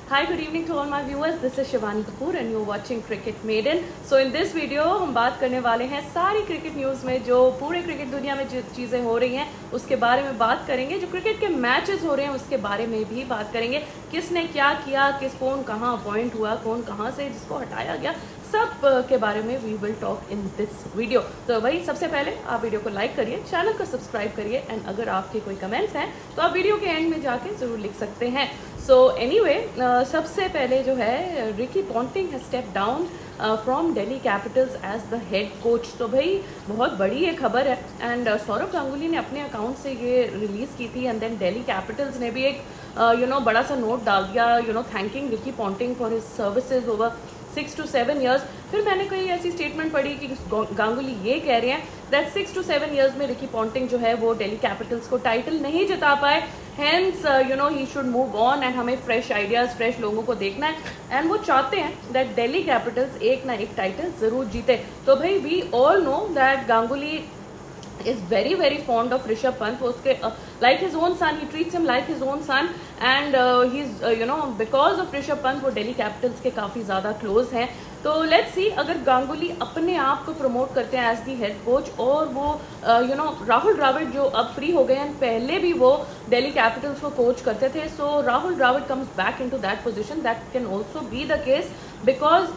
Hi, good evening to all my viewers. This is Shivani Kapoor and you're watching Cricket Maiden. So in this video हम बात करने वाले हैं सारी cricket news में जो पूरे क्रिकेट दुनिया में जो चीज़ें हो रही हैं उसके बारे में बात करेंगे। जो क्रिकेट के मैचेस हो रहे हैं उसके बारे में भी बात करेंगे। किसने क्या किया, कौन कहाँ अपॉइंट हुआ, कौन कहाँ से जिसको हटाया गया, सब के बारे में we will talk in this video. तो भाई सबसे पहले आप वीडियो को लाइक करिए, चैनल को सब्सक्राइब करिए एंड अगर आपके कोई कमेंट्स हैं तो आप वीडियो के एंड में जाके ज़रूर लिख सकते हैं। सो एनीवे, सबसे पहले जो है Ricky Ponting has step down from Delhi Capitals as the head coach. तो भाई बहुत बड़ी ये खबर है एंड सौरव गांगुली ने अपने अकाउंट से ये रिलीज़ की थी एंड देन दिल्ली कैपिटल्स ने भी एक बड़ा सा नोट डाल दिया thanking Ricky Ponting for his services over 6 to 7 years। फिर मैंने कई ऐसी स्टेटमेंट पढ़ी कि गांगुली ये कह रहे हैं दैट 6 to 7 years में रिकी पॉन्टिंग जो है वो दिल्ली कैपिटल्स को टाइटल नहीं जिता पाए, hence he should move on and हमें फ्रेश आइडियाज, फ्रेश लोगों को देखना है एंड वो चाहते हैं दैट दिल्ली कैपिटल्स एक ना एक टाइटल जरूर जीते। तो भाई we all know that Ganguly is very fond of Rishabh Pant। वो उसके like his own son, he treats him like his own son and he's because of Rishabh Pant वो दिल्ली कैपिटल्स के काफ़ी ज़्यादा क्लोज हैं। तो लेट्स सी अगर गांगुली अपने आप को प्रमोट करते हैं एज दी हेड कोच और वो राहुल द्रविड़ जो अब फ्री हो गए हैं, पहले भी वो दिल्ली कैपिटल्स को कोच करते थे, so Rahul Dravid comes back into that position, that can also be the case because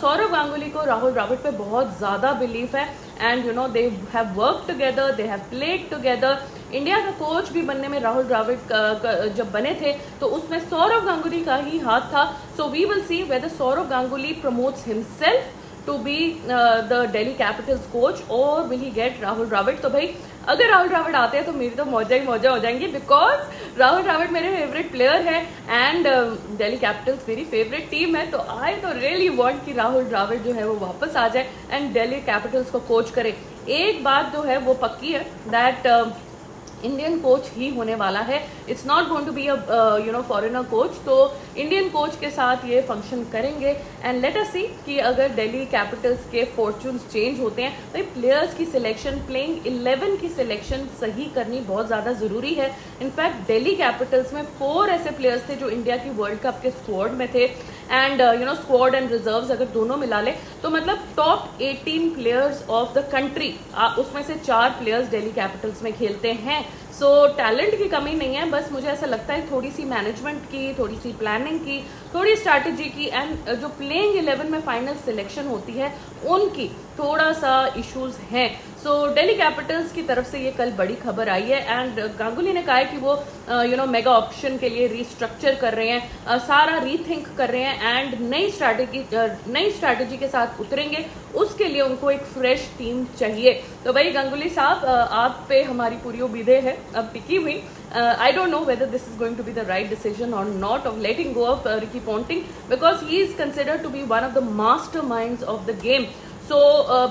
Sourav Ganguly को राहुल द्रविड़ पे बहुत ज़्यादा बिलीफ है and they have work together, they have played together. India का कोच भी बनने में राहुल द्रविड़ जब बने थे तो उसमें सौरव गांगुली का ही हाथ था। So we will see whether Sourav Ganguly promotes himself to be the Delhi Capitals coach और will he get Rahul Dravid. तो भाई अगर राहुल द्रविड़ आते हैं तो मेरी तो मौजा ही मौजा हो जाएंगी बिकॉज राहुल द्रविड़ मेरे फेवरेट प्लेयर है एंड दिल्ली कैपिटल्स मेरी फेवरेट टीम है। तो आई तो रियली वांट कि राहुल द्रविड़ जो है वो वापस आ जाए एंड दिल्ली कैपिटल्स को कोच करे। एक बात जो है वो पक्की है दैट इंडियन कोच ही होने वाला है, it's not going to be a foreigner coach. तो इंडियन कोच के साथ ये फंक्शन करेंगे एंड लेट अस सी कि अगर दिल्ली कैपिटल्स के फॉर्चून्स चेंज होते हैं भाई प्लेयर्स की सिलेक्शन, प्लेइंग 11 की सिलेक्शन सही करनी बहुत ज़्यादा ज़रूरी है। इनफैक्ट दिल्ली कैपिटल्स में 4 ऐसे प्लेयर्स थे जो इंडिया की वर्ल्ड कप के स्क्वाड में थे एंड स्क्वाड एंड रिजर्व्स अगर दोनों मिला ले तो मतलब top 18 players of the country, उसमें से 4 प्लेयर्स दिल्ली कैपिटल्स में खेलते हैं। सो टैलेंट की कमी नहीं है, बस मुझे ऐसा लगता है थोड़ी सी मैनेजमेंट की, थोड़ी सी प्लानिंग की, थोड़ी स्ट्रैटेजी की एंड जो प्लेइंग 11 में फाइनल सिलेक्शन होती है उनकी थोड़ा सा इश्यूज हैं। सो दिल्ली कैपिटल्स की तरफ से ये कल बड़ी खबर आई है एंड गांगुली ने कहा है कि वो मेगा ऑप्शन के लिए रीस्ट्रक्चर कर रहे हैं, सारा रीथिंक कर रहे हैं एंड नई स्ट्रैटेजी के साथ उतरेंगे। उसके लिए उनको एक फ्रेश टीम चाहिए। तो भाई गांगुली साहब आप पे हमारी पूरी उम्मीदें हैं अब टिकी हुई। I don't know whether this is going to be the right decision or not of letting go of Ricky Ponting because he is considered to be one of the masterminds of the game. So,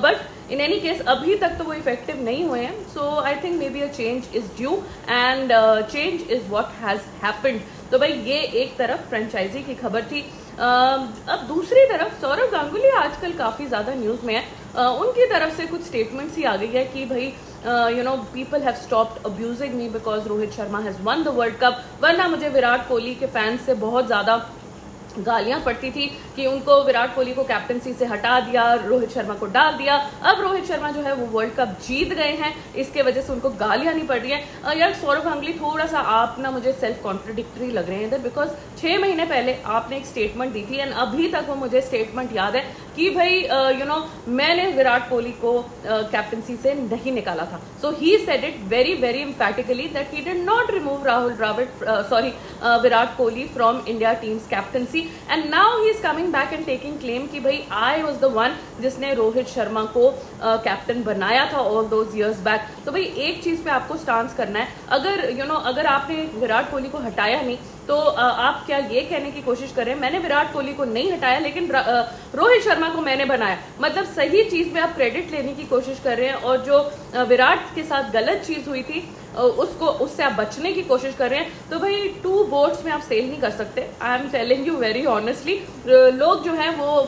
but in any case, अभी तक तो वो effective नहीं हुए हैं. So I think maybe a change is due and change is what has happened. तो भाई ये एक तरफ फ्रेंचाइजी की खबर थी। अब दूसरी तरफ सौरव गांगुली आजकल काफ़ी ज़्यादा न्यूज़ में है। उनकी तरफ से कुछ स्टेटमेंट्स ही आ गई है कि भाई people have stopped abusing me because Rohit Sharma has won the World Cup। वरना मुझे विराट कोहली के फैंस से बहुत ज़्यादा गालियां पड़ती थी कि उनको विराट कोहली को कैप्टनसी से हटा दिया, रोहित शर्मा को डाल दिया। अब रोहित शर्मा जो है वो वर्ल्ड कप जीत गए हैं, इसके वजह से उनको गालियां नहीं पड़ रही हैं। यार सौरव गांगुली थोड़ा सा आप ना मुझे सेल्फ कॉन्ट्रडिक्टरी लग रहे हैं इधर बिकॉज 6 महीने पहले आपने एक स्टेटमेंट दी थी एंड अभी तक वो मुझे स्टेटमेंट याद है कि भाई मैंने विराट कोहली को कैप्टनसी से नहीं निकाला था। So he said it very emphatically that he did not remove Virat Kohli from India team's captaincy and now he is coming back and taking claim कि भाई आई वाज द वन जिसने रोहित शर्मा को कैप्टन बनाया था ऑल दोज इयर्स बैक। तो भाई एक चीज पे आपको स्टांस करना है, अगर आपने विराट कोहली को हटाया नहीं तो आप क्या ये कहने की कोशिश कर रहे हैं मैंने विराट कोहली को नहीं हटाया लेकिन रोहित शर्मा को मैंने बनाया, मतलब सही चीज में आप क्रेडिट लेने की कोशिश कर रहे हैं और जो विराट के साथ गलत चीज हुई थी उससे आप बचने की कोशिश कर रहे हैं। तो भाई 2 बोट्स में आप सेल नहीं कर सकते। I am telling you very honestly, लोग जो है वो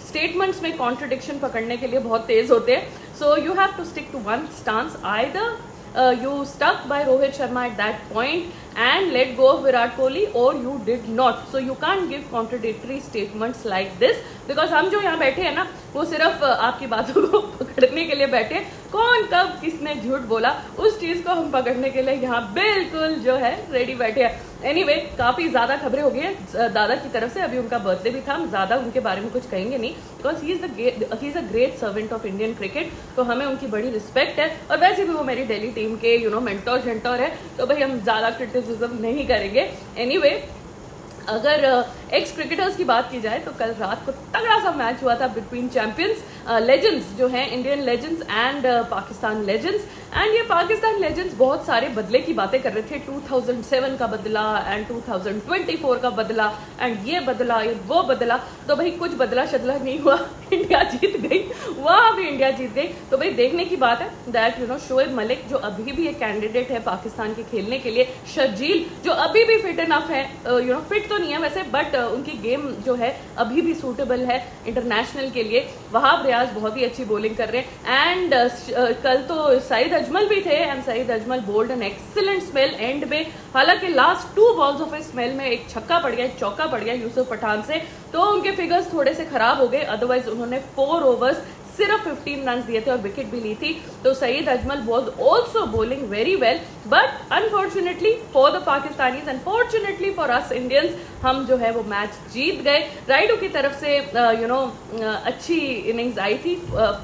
स्टेटमेंट्स में कॉन्ट्रडिक्शन पकड़ने के लिए बहुत तेज होते हैं। So you have to stick to one stance, either you stuck by Rohit Sharma at that point and let go of Virat Kohli or you did not. So you can't give contradictory statements like this because हम जो यहाँ बैठे हैं ना वो सिर्फ आपकी बातों को पकड़ने के लिए बैठे हैं। कौन कब किसने झूठ बोला उस चीज को हम पकड़ने के लिए यहाँ बिल्कुल जो है रेडी बैठे हैं। एनीवे, काफी ज्यादा खबरें हो गई है दादा की तरफ से। अभी उनका बर्थडे भी था, हम ज्यादा उनके बारे में कुछ कहेंगे नहीं because he is a great servant of Indian cricket, तो हमें उनकी बड़ी रिस्पेक्ट है। और वैसे भी वो मेरी दिल्ली टीम के मेंटोर शेंटोर है, तो भाई हम ज्यादा क्रिटिसिज्म नहीं करेंगे। एनीवे, अगर एक्स क्रिकेटर्स की बात की जाए तो कल रात को तगड़ा सा मैच हुआ था बिटवीन चैंपियंस लेजेंड्स जो हैं, Indian legends and Pakistan legends. And ये पाकिस्तान लेजेंड्स बहुत सारे बदले की बातें कर रहे थे, 2007 का बदला एंड 2024 का बदला एंड ये बदला ये वो बदला। तो भाई कुछ बदला शदला नहीं हुआ, इंडिया जीत गई, वहां भी इंडिया जीत गई। तो भाई देखने की बात है दैट शोएब मलिक जो अभी भी एक कैंडिडेट है पाकिस्तान के खेलने के लिए, शर्जील जो अभी भी फिट इनफ है, फिट तो नहीं है वैसे बट उनकी गेम जो है अभी भी सूटेबल है इंटरनेशनल के लिए। वहाब रियाज बहुत ही अच्छी बॉलिंग कर रहे हैं एंड कल तो सईद अजमल भी थे and Saeed Ajmal bowled an excellent spell and में। हालांकि last 2 balls of a spell में एक छक्का पड़ गया, एक चौका पड़ गया यूसुफ पठान से, तो उनके फिगर्स थोड़े से खराब हो गए। अदरवाइज उन्होंने 4 ओवर्स सिर्फ 15 रन दिए थे और विकेट भी ली थी। तो Saeed Ajmal was also bowling very well but unfortunately for the Pakistanis, unfortunately for us Indians, हम जो है वो मैच जीत गए। राइडो की तरफ से अच्छी इनिंग्स आई थी।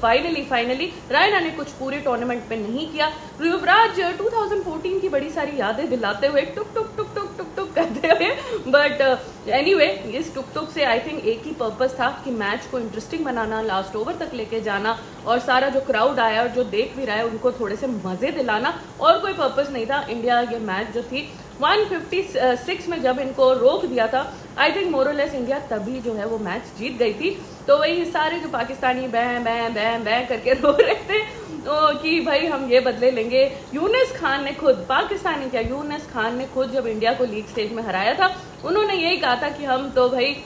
फाइनली रायना ने कुछ पूरे टूर्नामेंट में नहीं किया। युवराज 2014 की बड़ी सारी यादें दिलाते हुए टुक टुक टुक टुक टुक टुक करते हुए, बट एनीवे इस टुक टुक से आई थिंक एक ही पर्पस था कि मैच को इंटरेस्टिंग बनाना, लास्ट ओवर तक लेके जाना और सारा जो क्राउड आया और जो देख भी रहा है उनको थोड़े से मजे दिलाना, और कोई पर्पस नहीं था। इंडिया ये मैच जो थी 156 में जब इनको रोक दिया था, आई थिंक मोरलेस इंडिया तभी जो है वो मैच जीत गई थी। तो वही सारे जो पाकिस्तानी बैं बैं बैं बैं करके रो रहे थे कि भाई हम ये बदले लेंगे। यूनिस खान ने खुद, पाकिस्तानी क्या यूनिस खान ने खुद जब इंडिया को लीग स्टेज में हराया था, उन्होंने यही कहा था कि हम तो भाई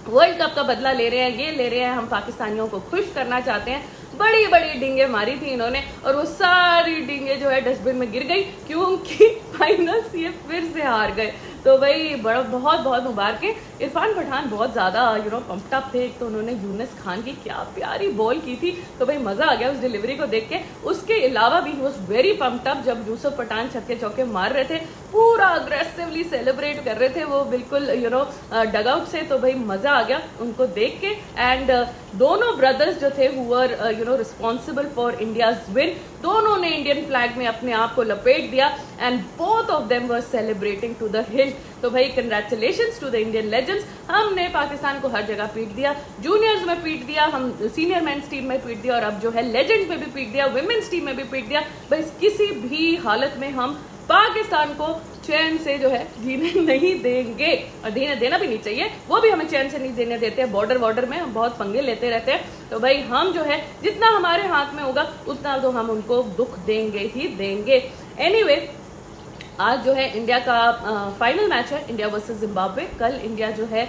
वर्ल्ड कप का बदला ले रहे हैं, ये ले रहे हैं, हम पाकिस्तानियों को खुश करना चाहते हैं। बड़ी बड़ी डींगे मारी थी इन्होंने और वो सारी डींगे जो है डस्टबिन में गिर गई क्योंकि फाइनल्स ये फिर से हार गए। तो भाई बहुत बहुत मुबारक है। इरफान पठान बहुत ज़्यादा पम्प्ड अप थे। एक तो उन्होंने यूनिस खान की क्या प्यारी बॉल की थी, तो भाई मज़ा आ गया उस डिलीवरी को देख के। उसके अलावा भी वॉज वेरी पम्प्ड अप जब यूसुफ पठान छक्के चौके मार रहे थे, पूरा अग्रेसिवली सेलिब्रेट कर रहे थे वो बिल्कुल डग आउट से। तो भाई मज़ा आ गया उनको देख के। एंड दोनों ब्रदर्स जो थे who were responsible for India's win, दोनों ने इंडियन फ्लैग में अपने आप को लपेट दिया and both of them were celebrating to the hilt. तो भाई congratulations to the Indian legends. हमने पाकिस्तान को हर जगह पीट दिया, जूनियर्स में पीट दिया, हम सीनियर मेंस टीम में पीट दिया और अब जो है लेजेंड्स में भी पीट दिया, वुमेन्स टीम में भी पीट दिया। भाई किसी भी हालत में हम पाकिस्तान को चैन से जो है जीने नहीं देंगे और देना भी नहीं चाहिए। वो भी हमें चैन से नहीं देने देते हैं, बॉर्डर में हम बहुत पंगे लेते रहते हैं। तो भाई हम जो है जितना हमारे हाथ में होगा उतना तो हम उनको दुख देंगे ही देंगे। एनीवे, आज जो है इंडिया का फाइनल मैच है, इंडिया वर्सेस जिम्बाब्वे। कल इंडिया जो है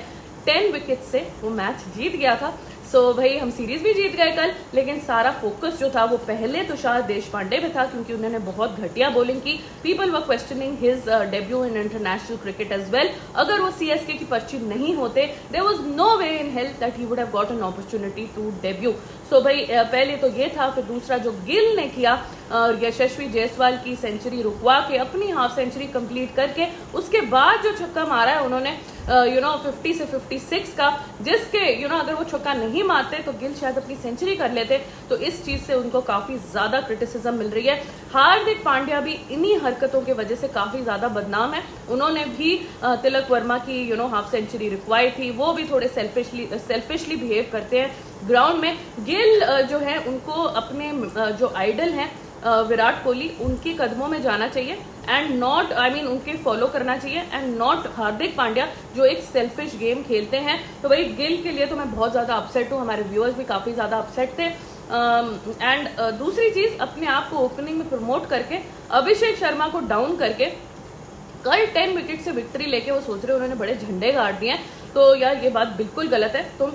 10 विकेट से वो मैच जीत गया था। सो भाई हम सीरीज भी जीत गए कल, लेकिन सारा फोकस जो था वो पहले तुषार देशपांडे पे था क्योंकि उन्होंने बहुत घटिया बॉलिंग की। People were questioning his debut in international cricket as well. अगर वो सीएसके की पर्ची नहीं होते, there was no way in hell that he would have got an opportunity to debut. So भाई पहले तो ये था, फिर दूसरा जो गिल ने किया यशस्वी जायसवाल की सेंचुरी रुकवा के अपनी हाफ सेंचुरी कंप्लीट करके, उसके बाद जो छक्का मारा है उन्होंने 50 से 56 का, जिसके अगर वो छक्का नहीं मारते तो गिल शायद अपनी सेंचुरी कर लेते। तो इस चीज से उनको काफी ज्यादा क्रिटिसिज्म मिल रही है। हार्दिक पांड्या भी इन्हीं हरकतों की वजह से काफी ज्यादा बदनाम है। उन्होंने भी तिलक वर्मा की हाफ सेंचुरी रुकवाई थी, वो भी थोड़े सेल्फिशली बिहेव करते हैं ग्राउंड में। गिल जो है उनको अपने जो आइडल हैं विराट कोहली, उनके कदमों में जाना चाहिए एंड नॉट उनके फॉलो करना चाहिए एंड नॉट हार्दिक पांड्या जो एक सेल्फिश गेम खेलते हैं। तो भाई गिल के लिए तो मैं बहुत ज्यादा अपसेट हूँ, हमारे व्यूअर्स भी काफी ज्यादा अपसेट थे। एंड दूसरी चीज, अपने आप को ओपनिंग में प्रमोट करके अभिषेक शर्मा को डाउन करके कल 10 विकेट से विक्ट्री लेके वो सोच रहे उन्होंने बड़े झंडे गाड़ दिए। तो यार ये बात बिल्कुल गलत है। तुम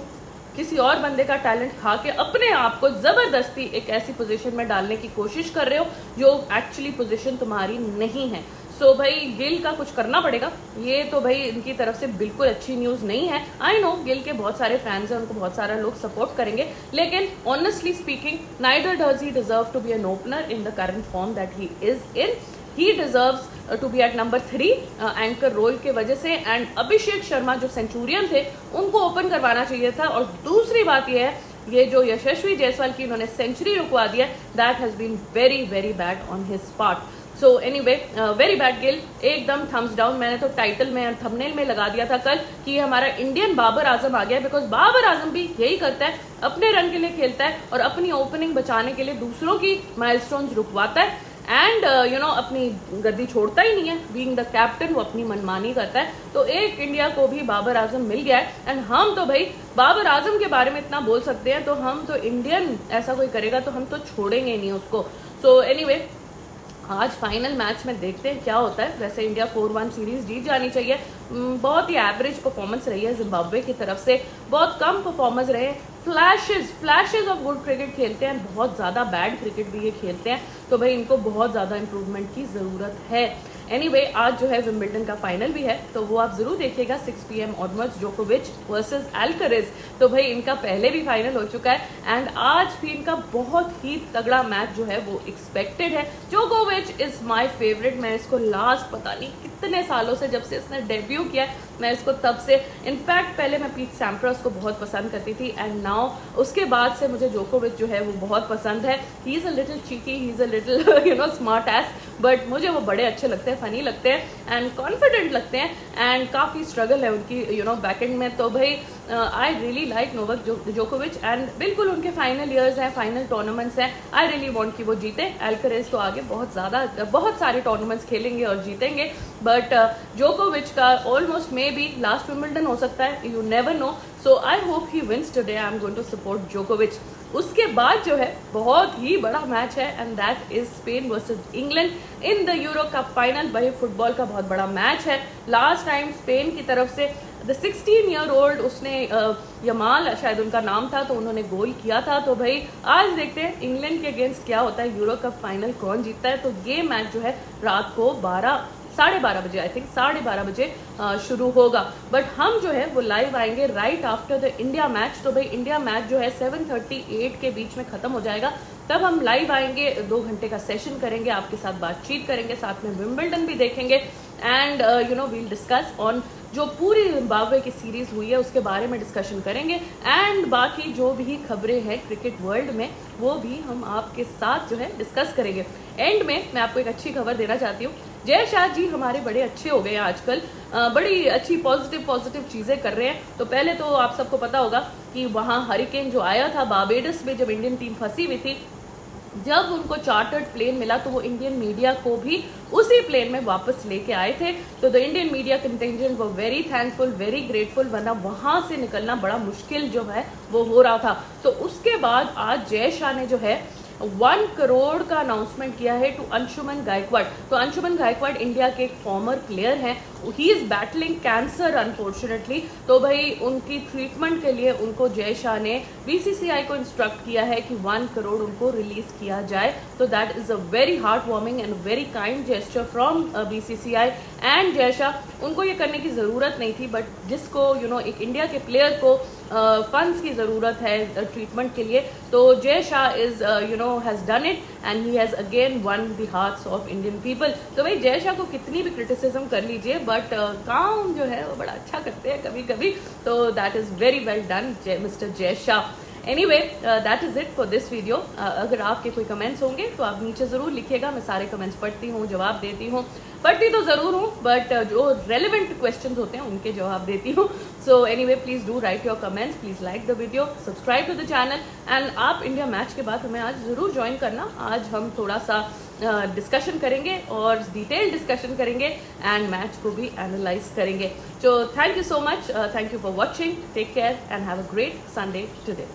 किसी और बंदे का टैलेंट खा के अपने आप को जबरदस्ती एक ऐसी पोजीशन में डालने की कोशिश कर रहे हो जो एक्चुअली पोजीशन तुम्हारी नहीं है। सो भाई गिल का कुछ करना पड़ेगा, ये तो भाई इनकी तरफ से बिल्कुल अच्छी न्यूज नहीं है। आई नो गिल के बहुत सारे फैंस हैं, उनको बहुत सारे लोग सपोर्ट करेंगे, लेकिन honestly speaking neither does he deserve to be an opener in the current form that he is in. He deserves to be at number 3 anchor role के वजह से, एंड अभिषेक शर्मा जो सेंचुरियन थे उनको ओपन करवाना चाहिए था। और दूसरी बात यह है, ये जो यशस्वी जायसवाल की इन्होंने सेंचुरी रुकवा दिया, that has been very very bad on his part. So anyway very bad Gill, एकदम थम्स डाउन। मैंने तो टाइटल में और थंबनेल में लगा दिया था कल कि हमारा इंडियन बाबर आजम आ गया, बिकॉज बाबर आजम भी यही करता है, अपने रन के लिए खेलता है और अपनी ओपनिंग बचाने के लिए दूसरों की माइलस्टोन्स रुकवाता है, एंड यू नो अपनी गद्दी छोड़ता ही नहीं है। बीइंग द कैप्टन वो अपनी मनमानी करता है। तो एक इंडिया को भी बाबर आजम मिल गया है, एंड हम तो भाई बाबर आजम के बारे में इतना बोल सकते हैं, तो हम तो इंडियन ऐसा कोई करेगा तो हम तो छोड़ेंगे नहीं उसको। सो एनीवे आज फाइनल मैच में देखते हैं क्या होता है। वैसे इंडिया 4-1 सीरीज जीत जानी चाहिए। बहुत ही एवरेज परफॉर्मेंस रही है जिम्बाब्वे की तरफ से, बहुत कम परफॉर्मेंस रहे। फ्लैशेज ऑफ गुड क्रिकेट खेलते हैं, बहुत ज़्यादा बैड क्रिकेट भी ये खेलते हैं, तो भाई इनको बहुत ज़्यादा इंप्रूवमेंट की ज़रूरत है। एनीवे आज जो है विंबलडन का फाइनल भी है, तो वो आप जरूर देखिएगा 6 PM ऑनवर्ड्स, जोकोविच वर्सेस अल्करेज। तो भाई इनका पहले भी फाइनल हो चुका है, एंड आज भी इनका बहुत ही तगड़ा मैच जो है वो एक्सपेक्टेड है। जोकोविच इज माय फेवरेट। मैं इसको लास्ट पता नहीं कितने सालों से, जब से इसने डेब्यू किया मैं इसको तब से, इनफैक्ट पहले मैं पीट सैम्प्रास को बहुत पसंद करती थी, एंड नाउ उसके बाद से मुझे जोकोविच जो है वो बहुत पसंद है। He is a little cheeky, he is a little you know smart ass, but मुझे वो बड़े अच्छे लगते हैं, फनी लगते हैं एंड कॉन्फिडेंट लगते हैं, एंड काफ़ी स्ट्रगल है उनकी यू नो बैकएंड में। तो भाई आई रियली लाइक नोवाक जोकोविच, एंड बिल्कुल उनके फाइनल ईयर्स हैं, फाइनल टूर्नामेंट्स हैं। आई रियली वांट कि वो जीते। अल्करेज तो आगे बहुत सारे टूर्नामेंट्स खेलेंगे और जीतेंगे, बट जोकोविच का almost maybe last Wimbledon हो सकता है, you never know. So I hope he wins today. I am going to support जोकोविच। उसके बाद जो है बहुत ही बड़ा मैच है, and that is Spain versus England in the euro cup final. भाई फुटबॉल का बहुत बड़ा मैच है। लास्ट टाइम स्पेन की तरफ से द 16-year-old उसने यमाल शायद उनका नाम था, तो उन्होंने गोल किया था। तो भाई आज देखते हैं इंग्लैंड के अगेंस्ट क्या होता है, यूरो कप फाइनल कौन जीतता है। तो ये मैच जो है रात को 12:30 बजे, आई थिंक 12:30 बजे शुरू होगा, बट हम जो है वो लाइव आएंगे right after the India match. तो भाई इंडिया मैच जो है 7:38 के बीच में खत्म हो जाएगा, तब हम लाइव आएंगे, 2 घंटे का सेशन करेंगे, आपके साथ बातचीत करेंगे, साथ में विंबलडन भी देखेंगे, and you know we'll discuss on जो पूरी जिम्बाब्वे की सीरीज हुई है उसके बारे में डिस्कशन करेंगे, एंड बाकी जो भी खबरें हैं क्रिकेट वर्ल्ड में वो भी हम आपके साथ जो है डिस्कस करेंगे। एंड में मैं आपको एक अच्छी खबर देना चाहती हूँ। जय शाह जी हमारे बड़े अच्छे हो गए हैं आजकल, बड़ी अच्छी पॉजिटिव चीजें कर रहे हैं। तो पहले तो आप सबको पता होगा कि वहाँ हरिकेन जो आया था बारबेडस में, जब इंडियन टीम फंसी हुई थी, जब उनको चार्टर्ड प्लेन मिला तो वो इंडियन मीडिया को भी उसी प्लेन में वापस लेके आए थे। तो द इंडियन मीडिया कंटिंजेंट वो वेरी थैंकफुल, वेरी ग्रेटफुल, वरना वहां से निकलना बड़ा मुश्किल जो है वो हो रहा था। तो उसके बाद आज जय शाह ने जो है 1 करोड़ का अनाउंसमेंट किया है टू अंशुमन गायकवाड़। तो अंशुमन गायकवाड़ इंडिया के एक फॉर्मर प्लेयर हैं, he is battling cancer unfortunately. तो भाई उनकी ट्रीटमेंट के लिए उनको जय शाह ने बीसीसीआई को इंस्ट्रक्ट किया है कि 1 करोड़ उनको रिलीज किया जाए। तो that is a very heart warming and very kind gesture from BCCI and Jay Shah. उनको ये करने की जरूरत नहीं थी, बट जिसको यू नो एक इंडिया के प्लेयर को फंड्स की जरूरत है ट्रीटमेंट के लिए, तो Jay Shah is you know has done it and he has again one the hearts of Indian people. तो भाई जय शाह को कितनी भी क्रिटिसिज्म कर लीजिए, बट काम जो है वो बड़ा अच्छा करते हैं कभी कभी। तो that is very well done mister Jay Shah. Anyway that is it for this video. अगर आपके कोई कमेंट्स होंगे तो आप नीचे जरूर लिखिएगा, मैं सारे कमेंट्स पढ़ती हूँ, जवाब देती हूँ, पढ़ती तो जरूर हूँ, बट जो रेलिवेंट क्वेश्चंस होते हैं उनके जवाब देती हूँ। So anyway please do write your comments, please like the video, subscribe to the channel, and आप इंडिया मैच के बाद हमें आज जरूर ज्वाइन करना। आज हम थोड़ा सा डिस्कशन करेंगे और डिटेल डिस्कशन करेंगे एंड मैच को भी एनालाइज करेंगे। So thank you so much, thank you for watching, take care and have a great Sunday today.